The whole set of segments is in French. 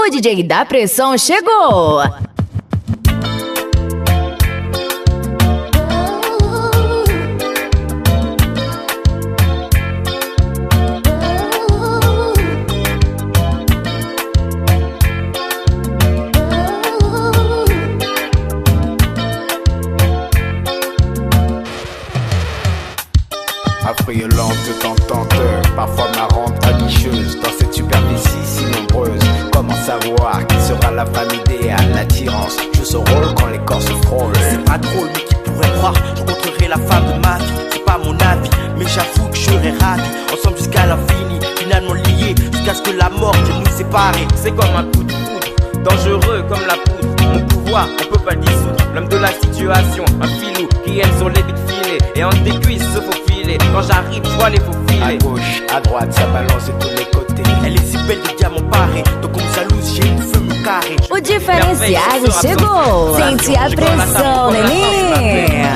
O DJ da Pressão chegou! Affriolante, tentante, parfois marrante, aguicheuse. Dans cette superficie si nombreuse, comment savoir qui sera la femme idéale? L'attirance joue son rôle quand les corps se frôlent. C'est pas drôle, mais qui pourrait croire? Je rencontrerai la femme de ma vie, c'est pas mon avis, mais j'avoue que je serai ravi. Ensemble jusqu'à l'infini, finalement liés, jusqu'à ce que la mort vienne nous séparer. C'est comme un coup de foudre, dangereux comme la poudre. Mon pouvoir, on peut pas le dissoudre. L'homme de la situation, un filou qui aime sur les bits filés. Et entre tes cuisses se faufiler. Quand j'arrive, je vois les faux filets. À gauche, à droite, ça balance de tous les côtés. Elle est si belle de diamants parés. Donc on me jalouse, j'ai une feu mon carré. O diferenciado chegou! Sente a pressão, neném!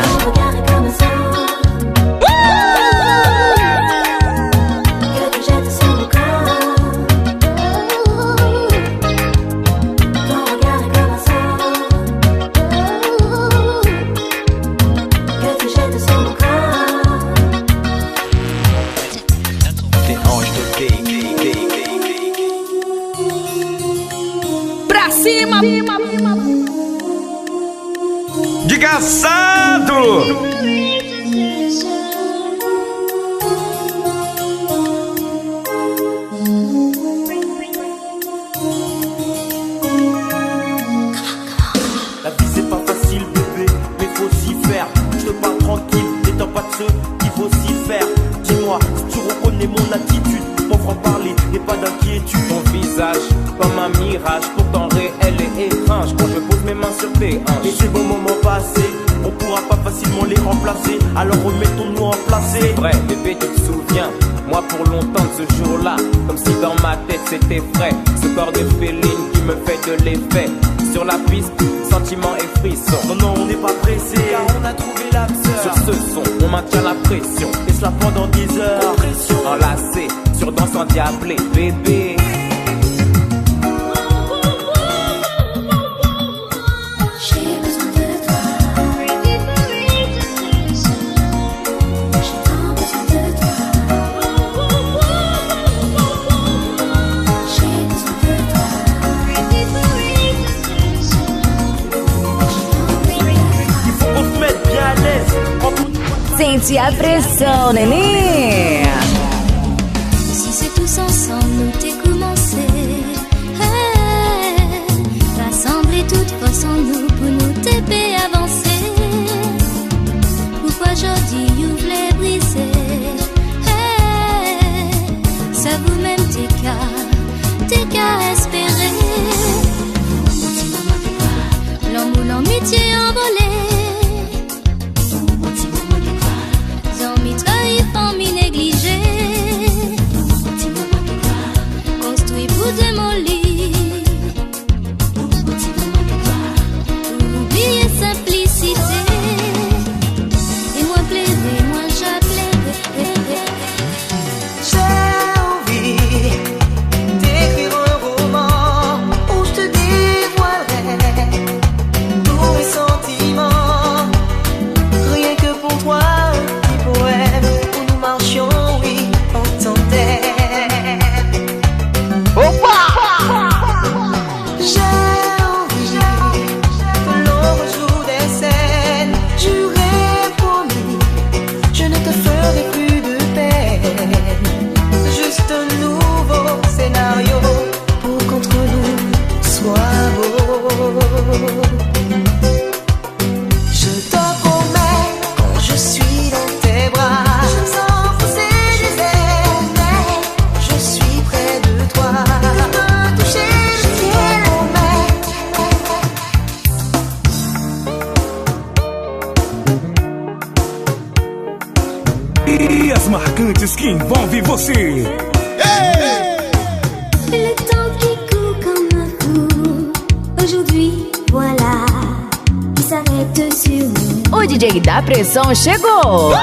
Desgraçado! La vie c'est pas facile bébé, mais faut s'y faire. Je te parle tranquille, n'étant pas de ceux qu'il faut s'y faire. Dis-moi si tu reconnais mon attitude. Mon franc-parler n'est pas d'inquiétude. Ton visage comme un mirage, pourtant réel et étrange. Quand je pose mes mains sur tes hanches. Et ces bons moments passés, on pourra pas facilement les remplacer. Alors remettons-nous en place. C'est vrai, bébé, tu te souviens, moi pour longtemps de ce jour-là, comme si dans ma tête c'était vrai. Ce corps de féline qui me fait de l'effet. Sur la piste, sentiments et frissons. Non, non, on n'est pas pressé, car on a trouvé l'âme sœur. Sur ce son, on maintient la pression. Et cela pendant 10 heures. Enlacé, sur danse endiablée, bébé. Sente a pressão, neném! Si c'est tous ensemble, nous t'ai commencé. Hey, rassembler toute force en nous pour nous t'aider avancer. Pourquoi aujourd'hui vous voulez briser? Hey, ça vous-même t'es qu'à espérer. L'amour, l'amitié envolée. Construit pour démolir. Oublier simplicité. Et moi plaider, moi j'appelais. J'ai envie d'écrire un roman où je te dévoilerai tous mes sentiments. Rien que pour toi, petit poème, où nous marchions, oui, en tandem. J'ai envie que l'on rejoue des scènes. J'aurais promis, je ne te ferai plus de peine. Juste un nouveau scénario pour qu'entre nous soit beau. Je te promets, quand je suis dans tes bras, je me sens pousser des ailes, mais je suis près de toi. Je peux toucher le ciel, E as marcantes que envolvem você. Le temps qui court comme un fou. Aujourd'hui, voilà, qui s'arrête sur nous. O DJ da Pressão chegou!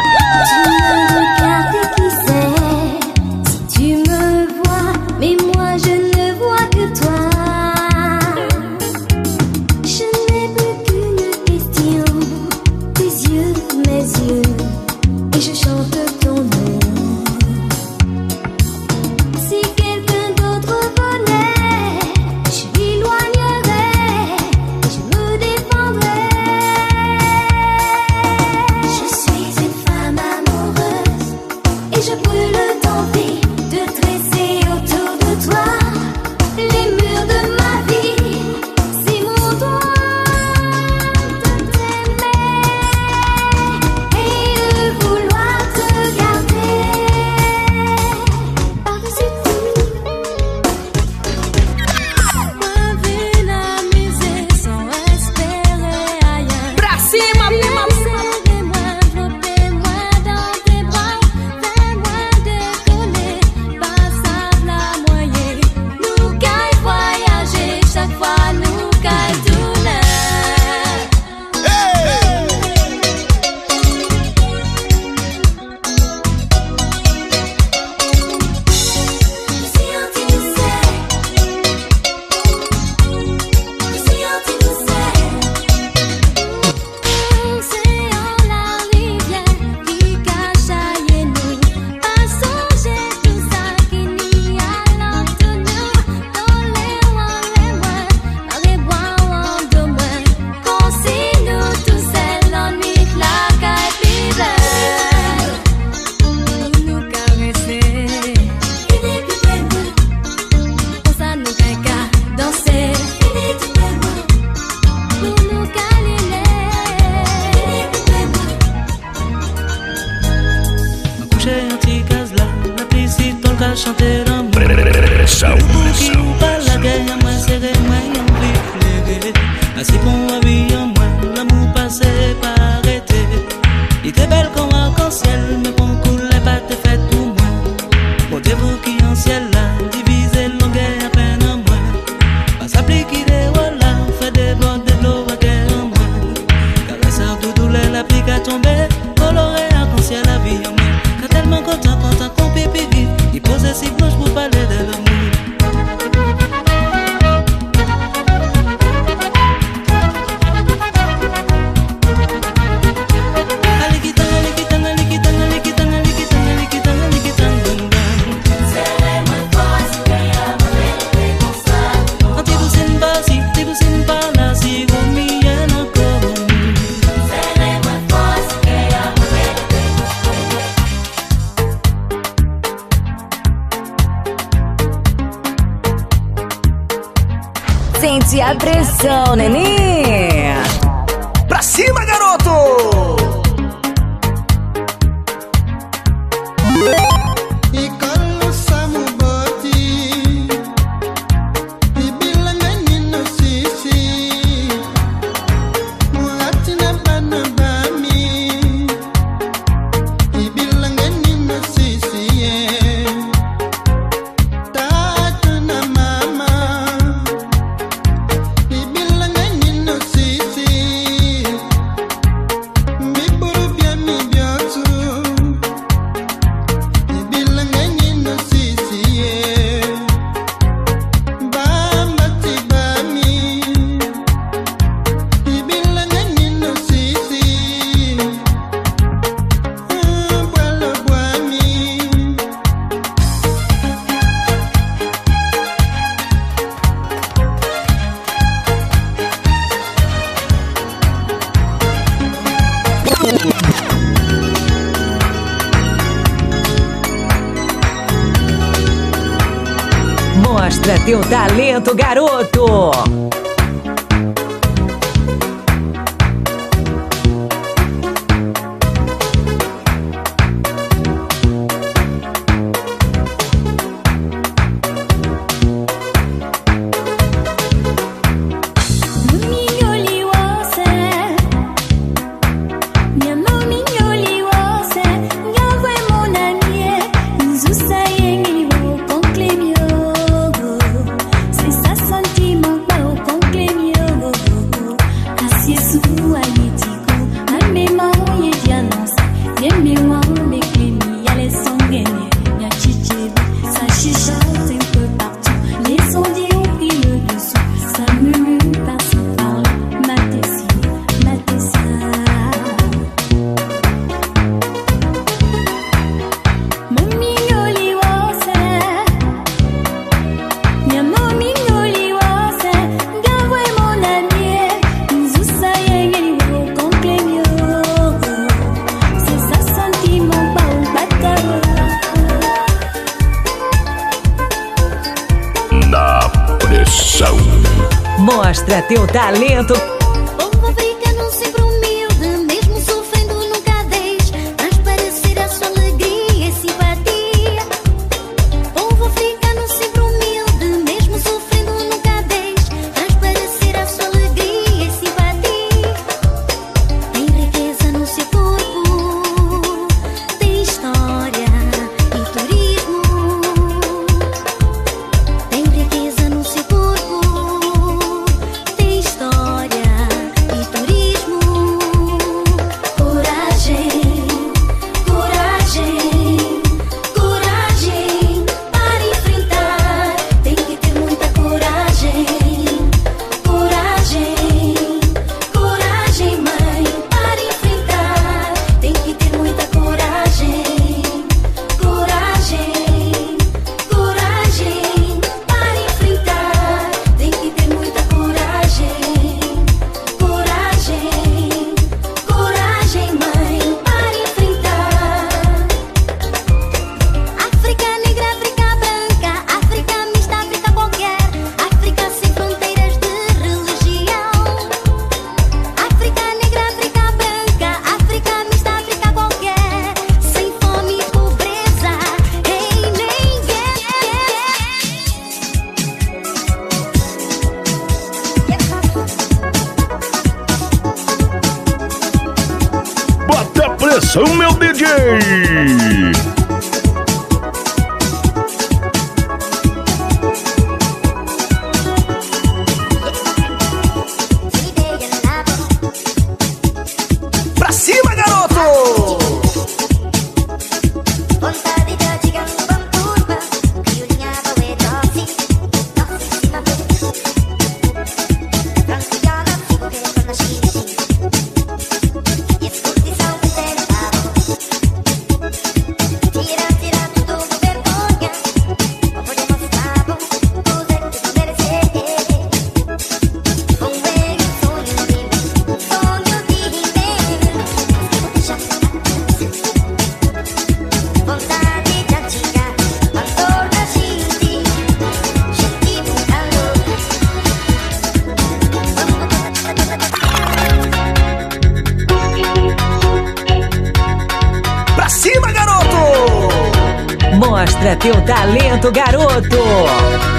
Tu me regardes, qui sait? Si tu me vois, mais moi je ne vois que toi. Sente a pressão, neném. Pra cima, garoto! Mostra teu talento, garoto. Mostra teu talento. Povo africano sempre humilde, mesmo sofrendo nunca deixe transparecer a sua alegria e simpatia. Povo africano sempre humilde, mesmo sofrendo nunca deixe transparecer a sua alegria e simpatia. Tem riqueza no seu corpo, tem história e turismo. Tem riqueza no seu corpo, Sou meu DJ. Pra cima, garoto! Mostra teu talento, garoto.